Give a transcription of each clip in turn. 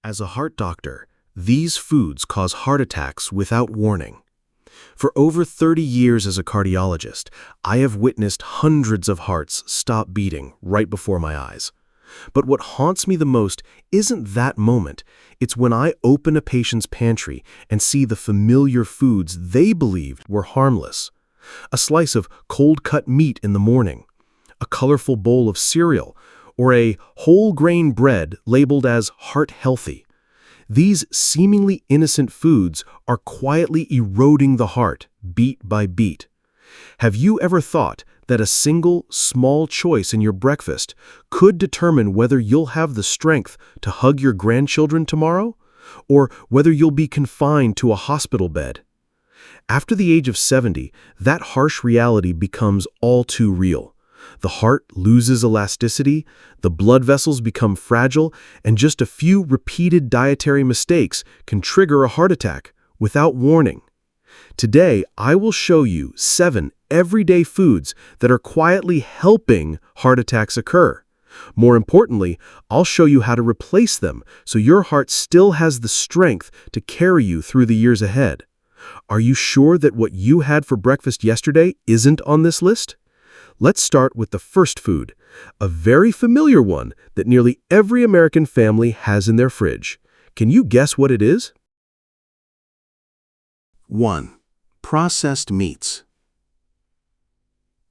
As a heart doctor, these foods cause heart attacks without warning. For over 30 years as a cardiologist, I have witnessed hundreds of hearts stop beating right before my eyes. But what haunts me the most isn't that moment. It's when I open a patient's pantry and see the familiar foods they believed were harmless. A slice of cold-cut meat in the morning, a colorful bowl of cereal, or a whole-grain bread labeled as heart-healthy. These seemingly innocent foods are quietly eroding the heart, beat by beat. Have you ever thought that a single, small choice in your breakfast could determine whether you'll have the strength to hug your grandchildren tomorrow, or whether you'll be confined to a hospital bed? After the age of 70, that harsh reality becomes all too real. The heart loses elasticity, the blood vessels become fragile, and just a few repeated dietary mistakes can trigger a heart attack without warning. Today, I will show you 7 everyday foods that are quietly helping heart attacks occur. More importantly, I'll show you how to replace them so your heart still has the strength to carry you through the years ahead. Are you sure that what you had for breakfast yesterday isn't on this list? Let's start with the first food, a very familiar one that nearly every American family has in their fridge. Can you guess what it is? 1. Processed meats.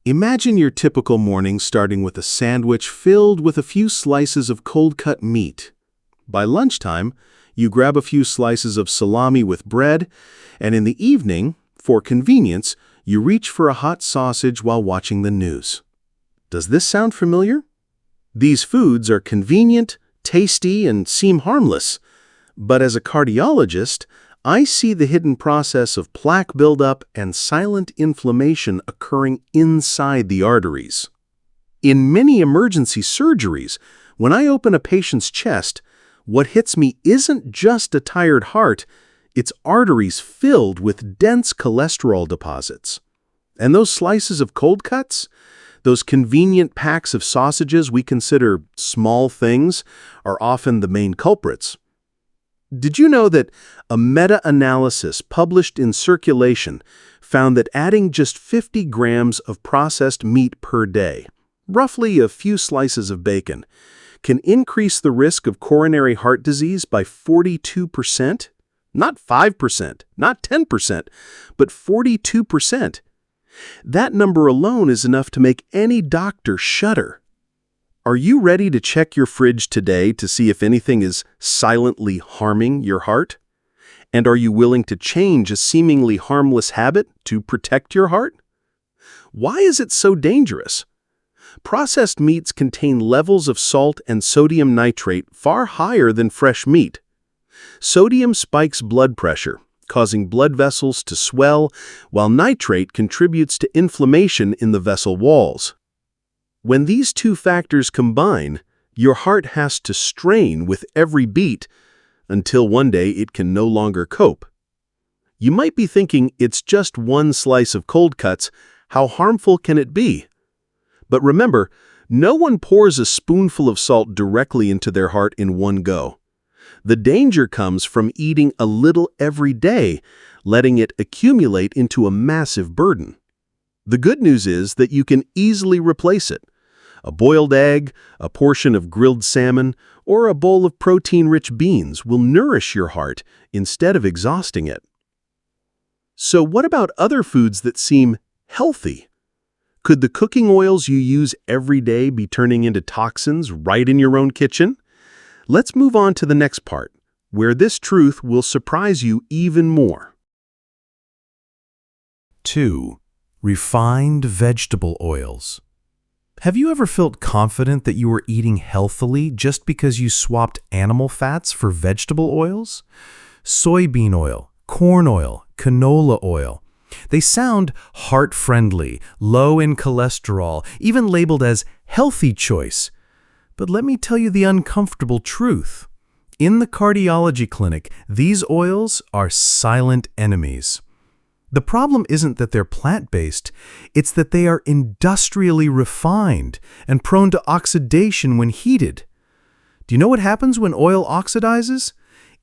Imagine your typical morning starting with a sandwich filled with a few slices of cold-cut meat. By lunchtime, you grab a few slices of salami with bread, and in the evening, for convenience, you reach for a hot sausage while watching the news. Does this sound familiar? These foods are convenient, tasty, and seem harmless. But as a cardiologist, I see the hidden process of plaque buildup and silent inflammation occurring inside the arteries. In many emergency surgeries, when I open a patient's chest, what hits me isn't just a tired heart, it's arteries filled with dense cholesterol deposits. And those slices of cold cuts, those convenient packs of sausages we consider small things, are often the main culprits. Did you know that a meta-analysis published in Circulation found that adding just 50 grams of processed meat per day, roughly a few slices of bacon, can increase the risk of coronary heart disease by 42%? Not 5%, not 10%, but 42%. That number alone is enough to make any doctor shudder. Are you ready to check your fridge today to see if anything is silently harming your heart? And are you willing to change a seemingly harmless habit to protect your heart? Why is it so dangerous? Processed meats contain levels of salt and sodium nitrate far higher than fresh meat. Sodium spikes blood pressure, causing blood vessels to swell, while nitrate contributes to inflammation in the vessel walls. When these two factors combine, your heart has to strain with every beat until one day it can no longer cope. You might be thinking it's just one slice of cold cuts. How harmful can it be? But remember, no one pours a spoonful of salt directly into their heart in one go. The danger comes from eating a little every day, letting it accumulate into a massive burden. The good news is that you can easily replace it. A boiled egg, a portion of grilled salmon, or a bowl of protein-rich beans will nourish your heart instead of exhausting it. So what about other foods that seem healthy? Could the cooking oils you use every day be turning into toxins right in your own kitchen? Let's move on to the next part, where this truth will surprise you even more. 2. Refined vegetable oils. Have you ever felt confident that you were eating healthily just because you swapped animal fats for vegetable oils? Soybean oil, corn oil, canola oil. They sound heart-friendly, low in cholesterol, even labeled as healthy choice. But let me tell you the uncomfortable truth. In the cardiology clinic, these oils are silent enemies. The problem isn't that they're plant-based, it's that they are industrially refined and prone to oxidation when heated. Do you know what happens when oil oxidizes?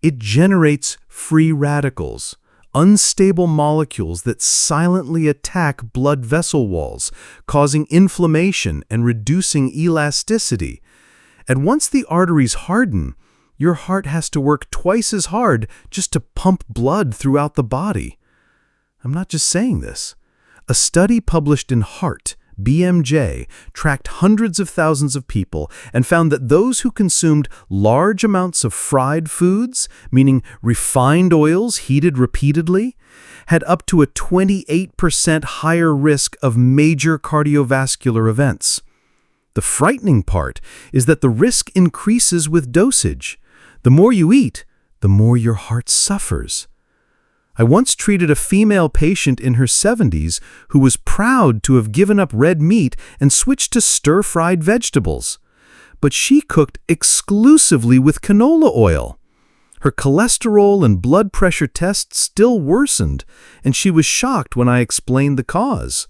It generates free radicals, unstable molecules that silently attack blood vessel walls, causing inflammation and reducing elasticity. And once the arteries harden, your heart has to work twice as hard just to pump blood throughout the body. I'm not just saying this. A study published in Heart, BMJ, tracked hundreds of thousands of people and found that those who consumed large amounts of fried foods, meaning refined oils heated repeatedly, had up to a 28% higher risk of major cardiovascular events. The frightening part is that the risk increases with dosage. The more you eat, the more your heart suffers. I once treated a female patient in her 70s who was proud to have given up red meat and switched to stir-fried vegetables. But she cooked exclusively with canola oil. Her cholesterol and blood pressure tests still worsened, and she was shocked when I explained the cause.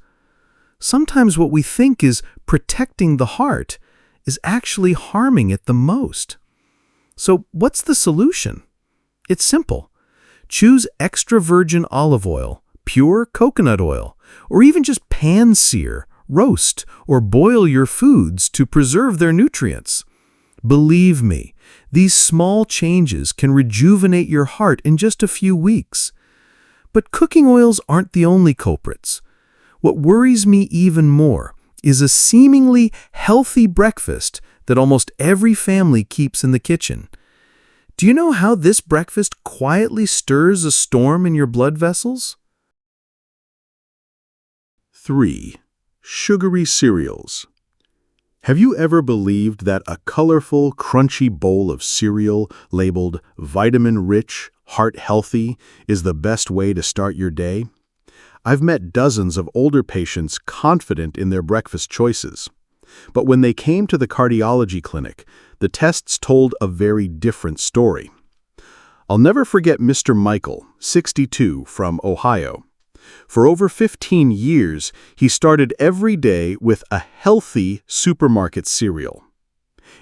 Sometimes what we think is protecting the heart is actually harming it the most. So what's the solution? It's simple. Choose extra virgin olive oil, pure coconut oil, or even just pan-sear, roast, or boil your foods to preserve their nutrients. Believe me, these small changes can rejuvenate your heart in just a few weeks. But cooking oils aren't the only culprits. What worries me even more is a seemingly healthy breakfast that almost every family keeps in the kitchen. Do you know how this breakfast quietly stirs a storm in your blood vessels? 3. Sugary cereals. Have you ever believed that a colorful, crunchy bowl of cereal labeled vitamin-rich, heart-healthy is the best way to start your day? I've met dozens of older patients confident in their breakfast choices. But when they came to the cardiology clinic, the tests told a very different story. I'll never forget Mr. Michael, 62, from Ohio. For over 15 years, he started every day with a healthy supermarket cereal.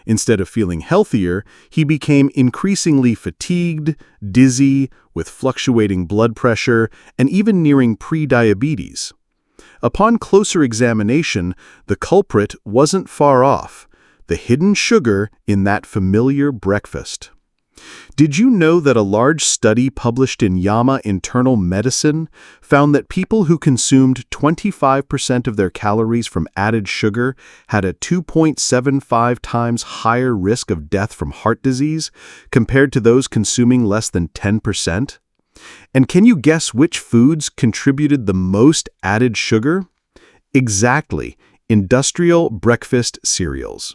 Instead of feeling healthier, he became increasingly fatigued, dizzy, with fluctuating blood pressure, and even nearing pre-diabetes. Upon closer examination, the culprit wasn't far off, the hidden sugar in that familiar breakfast. Did you know that a large study published in JAMA Internal Medicine found that people who consumed 25% of their calories from added sugar had a 2.75 times higher risk of death from heart disease compared to those consuming less than 10%? And can you guess which foods contributed the most added sugar? Exactly, industrial breakfast cereals.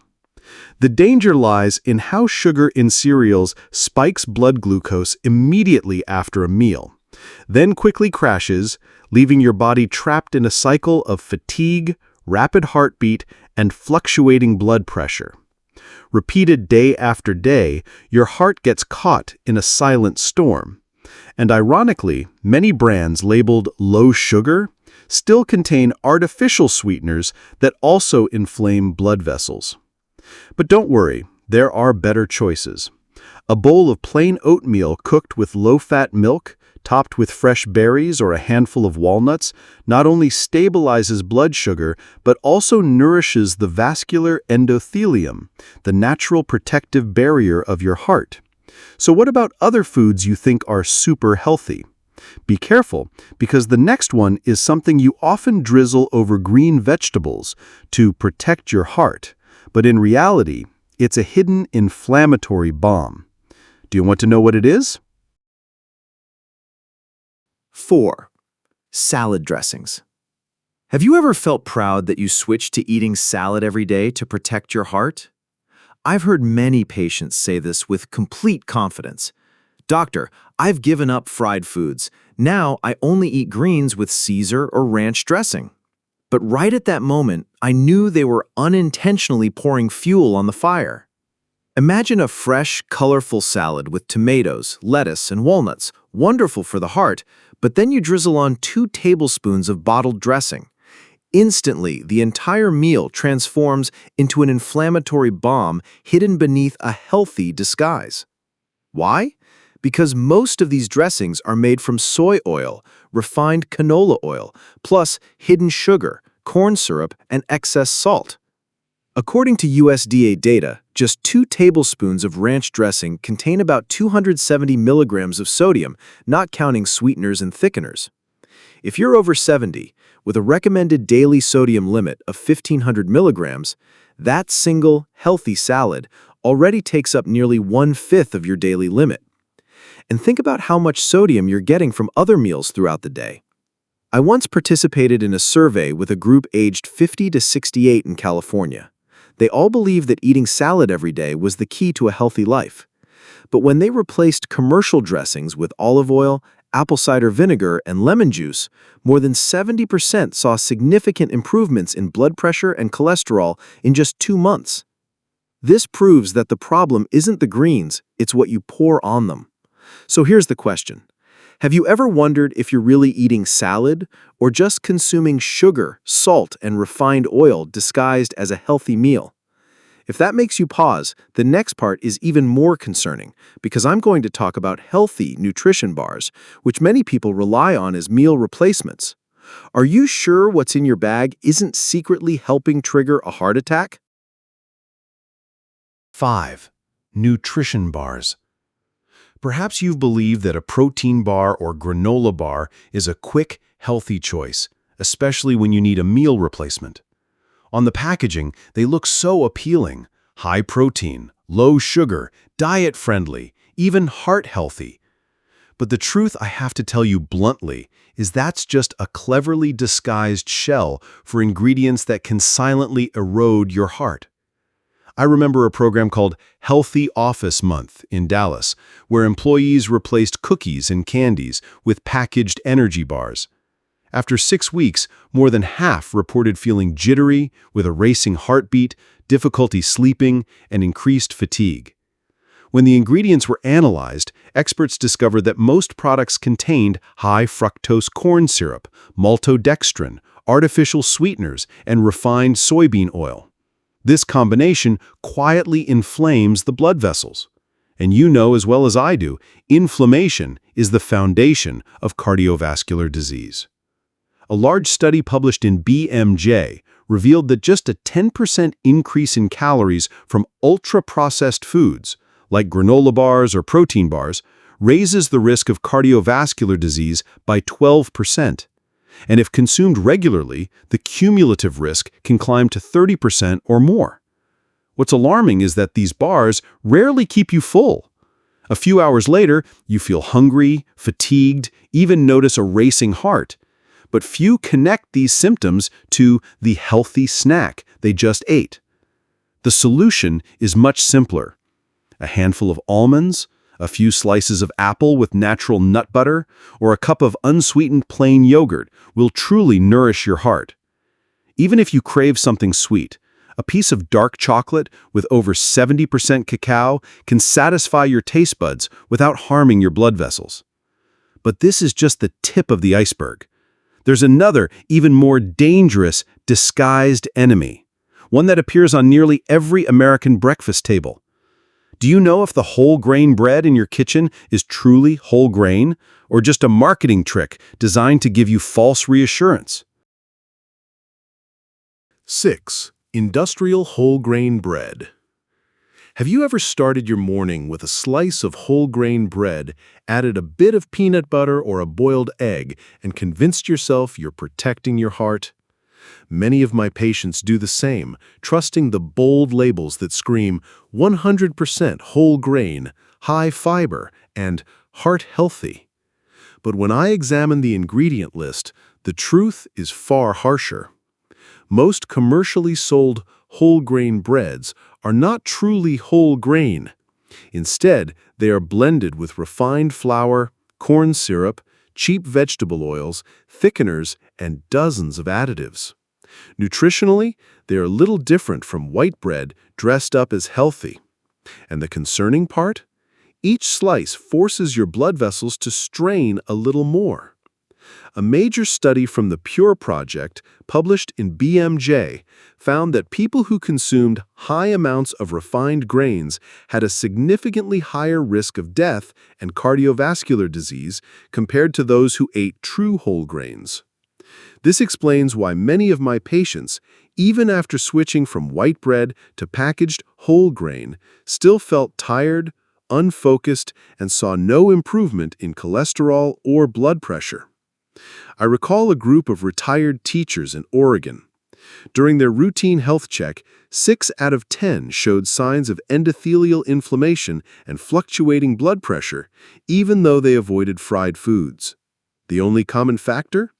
The danger lies in how sugar in cereals spikes blood glucose immediately after a meal, then quickly crashes, leaving your body trapped in a cycle of fatigue, rapid heartbeat, and fluctuating blood pressure. Repeated day after day, your heart gets caught in a silent storm. And ironically, many brands labeled low sugar still contain artificial sweeteners that also inflame blood vessels. But don't worry, there are better choices. A bowl of plain oatmeal cooked with low-fat milk, topped with fresh berries or a handful of walnuts, not only stabilizes blood sugar, but also nourishes the vascular endothelium, the natural protective barrier of your heart. So what about other foods you think are super healthy? Be careful, because the next one is something you often drizzle over green vegetables to protect your heart. But in reality, it's a hidden inflammatory bomb. Do you want to know what it is? 4. Salad dressings. Have you ever felt proud that you switched to eating salad every day to protect your heart? I've heard many patients say this with complete confidence. Doctor, I've given up fried foods. Now I only eat greens with Caesar or ranch dressing. But right at that moment, I knew they were unintentionally pouring fuel on the fire. Imagine a fresh, colorful salad with tomatoes, lettuce, and walnuts, wonderful for the heart, but then you drizzle on 2 tablespoons of bottled dressing. Instantly, the entire meal transforms into an inflammatory bomb hidden beneath a healthy disguise. Why? because most of these dressings are made from soy oil, refined canola oil, plus hidden sugar, corn syrup, and excess salt. According to USDA data, just 2 tablespoons of ranch dressing contain about 270 milligrams of sodium, not counting sweeteners and thickeners. If you're over 70, with a recommended daily sodium limit of 1,500 milligrams, that single, healthy salad already takes up nearly 1/5 of your daily limit. And think about how much sodium you're getting from other meals throughout the day. I once participated in a survey with a group aged 50 to 68 in California. They all believed that eating salad every day was the key to a healthy life. But when they replaced commercial dressings with olive oil, apple cider vinegar, and lemon juice, more than 70% saw significant improvements in blood pressure and cholesterol in just 2 months. This proves that the problem isn't the greens, it's what you pour on them. So here's the question. Have you ever wondered if you're really eating salad or just consuming sugar, salt, and refined oil disguised as a healthy meal? If that makes you pause, the next part is even more concerning because I'm going to talk about healthy nutrition bars, which many people rely on as meal replacements. Are you sure what's in your bag isn't secretly helping trigger a heart attack? 5. Nutrition bars. Perhaps you've believed that a protein bar or granola bar is a quick, healthy choice, especially when you need a meal replacement. On the packaging, they look so appealing: high protein, low sugar, diet-friendly, even heart-healthy. But the truth I have to tell you bluntly is that's just a cleverly disguised shell for ingredients that can silently erode your heart. I remember a program called Healthy Office Month in Dallas, where employees replaced cookies and candies with packaged energy bars. After 6 weeks, more than half reported feeling jittery, with a racing heartbeat, difficulty sleeping, and increased fatigue. When the ingredients were analyzed, experts discovered that most products contained high fructose corn syrup, maltodextrin, artificial sweeteners, and refined soybean oil. This combination quietly inflames the blood vessels. And you know as well as I do, inflammation is the foundation of cardiovascular disease. A large study published in BMJ revealed that just a 10% increase in calories from ultra-processed foods, like granola bars or protein bars, raises the risk of cardiovascular disease by 12%. And if consumed regularly, the cumulative risk can climb to 30% or more. What's alarming is that these bars rarely keep you full. A few hours later, you feel hungry, fatigued, even notice a racing heart. But few connect these symptoms to the healthy snack they just ate. The solution is much simpler. A handful of almonds, a few slices of apple with natural nut butter, or a cup of unsweetened plain yogurt will truly nourish your heart. Even if you crave something sweet, a piece of dark chocolate with over 70% cacao can satisfy your taste buds without harming your blood vessels. But this is just the tip of the iceberg. There's another, even more dangerous, disguised enemy, one that appears on nearly every American breakfast table. Do you know if the whole grain bread in your kitchen is truly whole grain, or just a marketing trick designed to give you false reassurance? 6. Industrial whole grain bread. Have you ever started your morning with a slice of whole grain bread, added a bit of peanut butter or a boiled egg, and convinced yourself you're protecting your heart? Many of my patients do the same, trusting the bold labels that scream 100% whole grain, high fiber, and heart healthy. But when I examine the ingredient list, the truth is far harsher. Most commercially sold whole grain breads are not truly whole grain. Instead, they are blended with refined flour, corn syrup, cheap vegetable oils, thickeners, and dozens of additives. Nutritionally, they are little different from white bread dressed up as healthy. And the concerning part? Each slice forces your blood vessels to strain a little more. A major study from the Pure Project, published in BMJ, found that people who consumed high amounts of refined grains had a significantly higher risk of death and cardiovascular disease compared to those who ate true whole grains. This explains why many of my patients, even after switching from white bread to packaged whole grain, still felt tired, unfocused, and saw no improvement in cholesterol or blood pressure. I recall a group of retired teachers in Oregon. During their routine health check, 6 out of 10 showed signs of endothelial inflammation and fluctuating blood pressure, even though they avoided fried foods. The only common factor?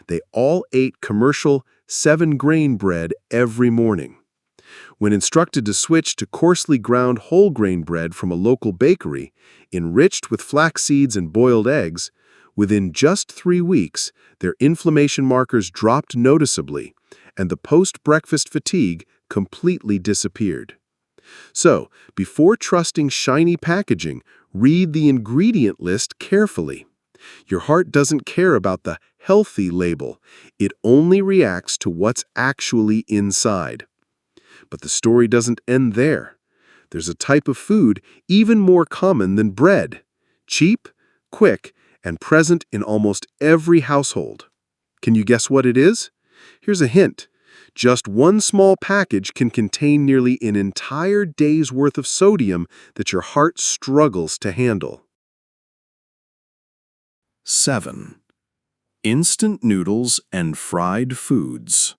They all ate commercial 7-grain bread every morning. When instructed to switch to coarsely ground whole grain bread from a local bakery, enriched with flax seeds and boiled eggs, within just 3 weeks, their inflammation markers dropped noticeably, and the post-breakfast fatigue completely disappeared. So, before trusting shiny packaging, read the ingredient list carefully. Your heart doesn't care about the healthy label. It only reacts to what's actually inside. But the story doesn't end there. There's a type of food even more common than bread. Cheap, quick, and present in almost every household. Can you guess what it is? Here's a hint. Just one small package can contain nearly an entire day's worth of sodium that your heart struggles to handle. 7. Instant noodles and fried foods.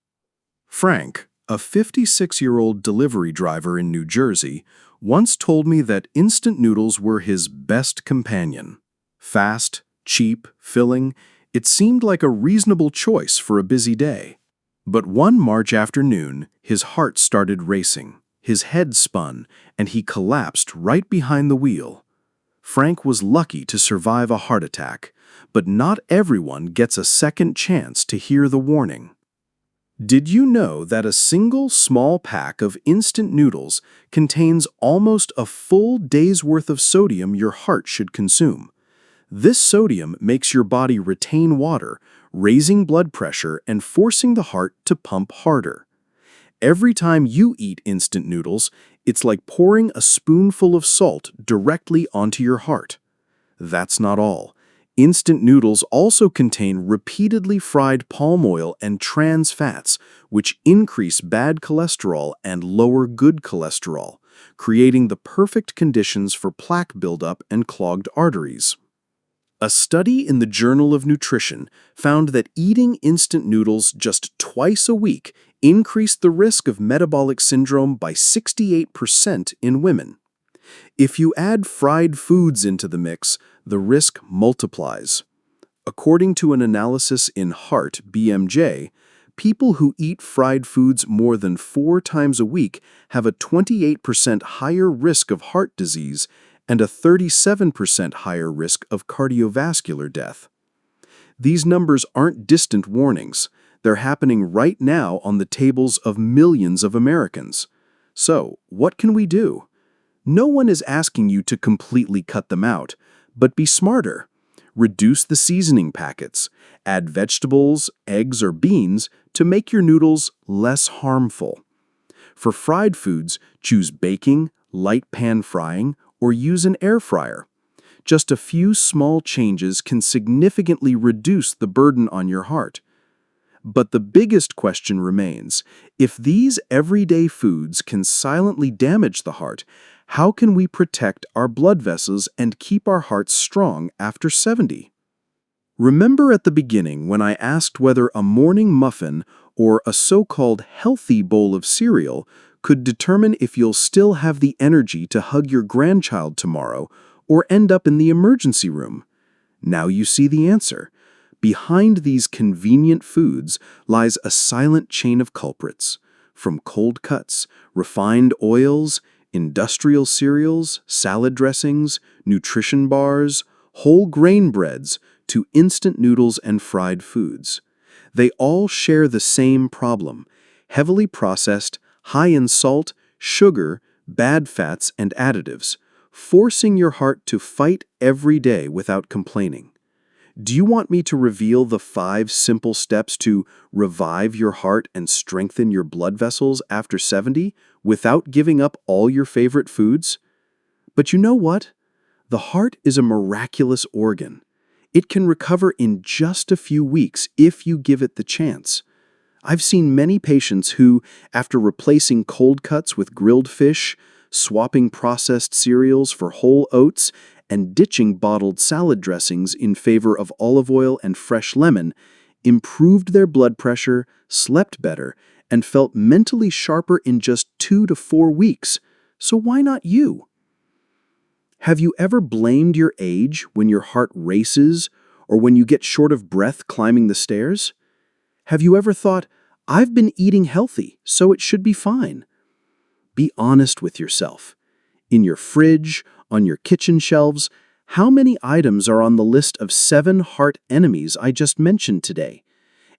Frank, a 56-year-old delivery driver in New Jersey, once told me that instant noodles were his best companion. Fast, cheap, filling, it seemed like a reasonable choice for a busy day. But one March afternoon, his heart started racing, his head spun, and he collapsed right behind the wheel. Frank was lucky to survive a heart attack, but not everyone gets a second chance to hear the warning. Did you know that a single small pack of instant noodles contains almost a full day's worth of sodium your heart should consume? This sodium makes your body retain water, raising blood pressure and forcing the heart to pump harder. Every time you eat instant noodles, it's like pouring a spoonful of salt directly onto your heart. That's not all. Instant noodles also contain repeatedly fried palm oil and trans fats, which increase bad cholesterol and lower good cholesterol, creating the perfect conditions for plaque buildup and clogged arteries. A study in the Journal of Nutrition found that eating instant noodles just twice a week increased the risk of metabolic syndrome by 68% in women. If you add fried foods into the mix, the risk multiplies. According to an analysis in Heart BMJ, people who eat fried foods more than 4 times a week have a 28% higher risk of heart disease and a 37% higher risk of cardiovascular death. These numbers aren't distant warnings. They're happening right now on the tables of millions of Americans. So, what can we do? No one is asking you to completely cut them out, but be smarter. Reduce the seasoning packets. Add vegetables, eggs, or beans to make your noodles less harmful. For fried foods, choose baking, light pan frying, or use an air fryer. Just a few small changes can significantly reduce the burden on your heart. But the biggest question remains, if these everyday foods can silently damage the heart, how can we protect our blood vessels and keep our hearts strong after 70? Remember at the beginning when I asked whether a morning muffin or a so-called healthy bowl of cereal could determine if you'll still have the energy to hug your grandchild tomorrow or end up in the emergency room? Now you see the answer. Behind these convenient foods lies a silent chain of culprits. From cold cuts, refined oils, industrial cereals, salad dressings, nutrition bars, whole grain breads, to instant noodles and fried foods. They all share the same problem: heavily processed, high in salt, sugar, bad fats, and additives, forcing your heart to fight every day without complaining. Do you want me to reveal the 5 simple steps to revive your heart and strengthen your blood vessels after 70 without giving up all your favorite foods? But you know what? The heart is a miraculous organ. It can recover in just a few weeks if you give it the chance. I've seen many patients who, after replacing cold cuts with grilled fish, swapping processed cereals for whole oats, and ditching bottled salad dressings in favor of olive oil and fresh lemon, improved their blood pressure, slept better, and felt mentally sharper in just 2 to 4 weeks. So why not you? Have you ever blamed your age when your heart races or when you get short of breath climbing the stairs? Have you ever thought, I've been eating healthy, so it should be fine? Be honest with yourself. In your fridge, on your kitchen shelves, how many items are on the list of 7 heart enemies I just mentioned today?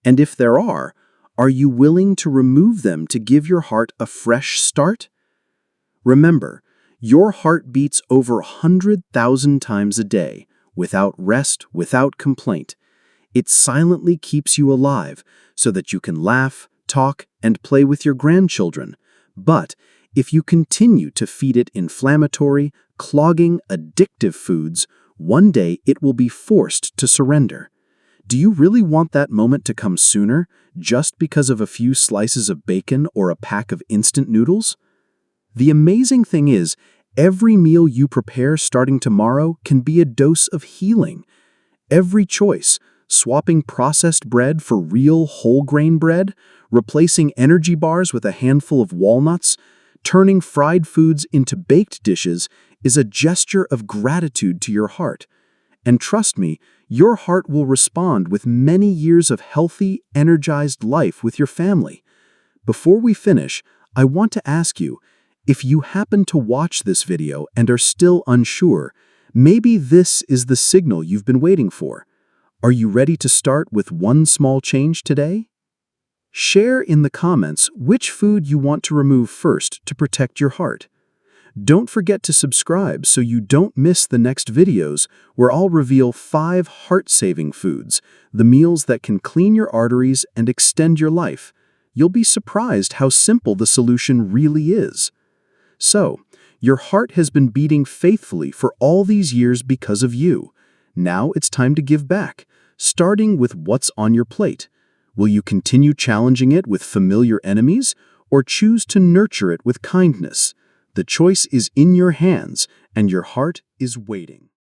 And if there are you willing to remove them to give your heart a fresh start? Remember, your heart beats over 100,000 times a day, without rest, without complaint. It silently keeps you alive so that you can laugh, talk, and play with your grandchildren. But if you continue to feed it inflammatory, clogging, addictive foods, one day it will be forced to surrender. Do you really want that moment to come sooner, just because of a few slices of bacon or a pack of instant noodles? The amazing thing is, every meal you prepare starting tomorrow can be a dose of healing. Every choice, swapping processed bread for real whole grain bread, replacing energy bars with a handful of walnuts, turning fried foods into baked dishes, is a gesture of gratitude to your heart. And trust me, your heart will respond with many years of healthy, energized life with your family. Before we finish, I want to ask you, if you happen to watch this video and are still unsure, maybe this is the signal you've been waiting for. Are you ready to start with one small change today? Share in the comments which food you want to remove first to protect your heart. Don't forget to subscribe so you don't miss the next videos where I'll reveal 5 heart-saving foods, the meals that can clean your arteries and extend your life. You'll be surprised how simple the solution really is. So, your heart has been beating faithfully for all these years because of you. Now it's time to give back, starting with what's on your plate. Will you continue challenging it with familiar enemies, or choose to nurture it with kindness? The choice is in your hands, and your heart is waiting.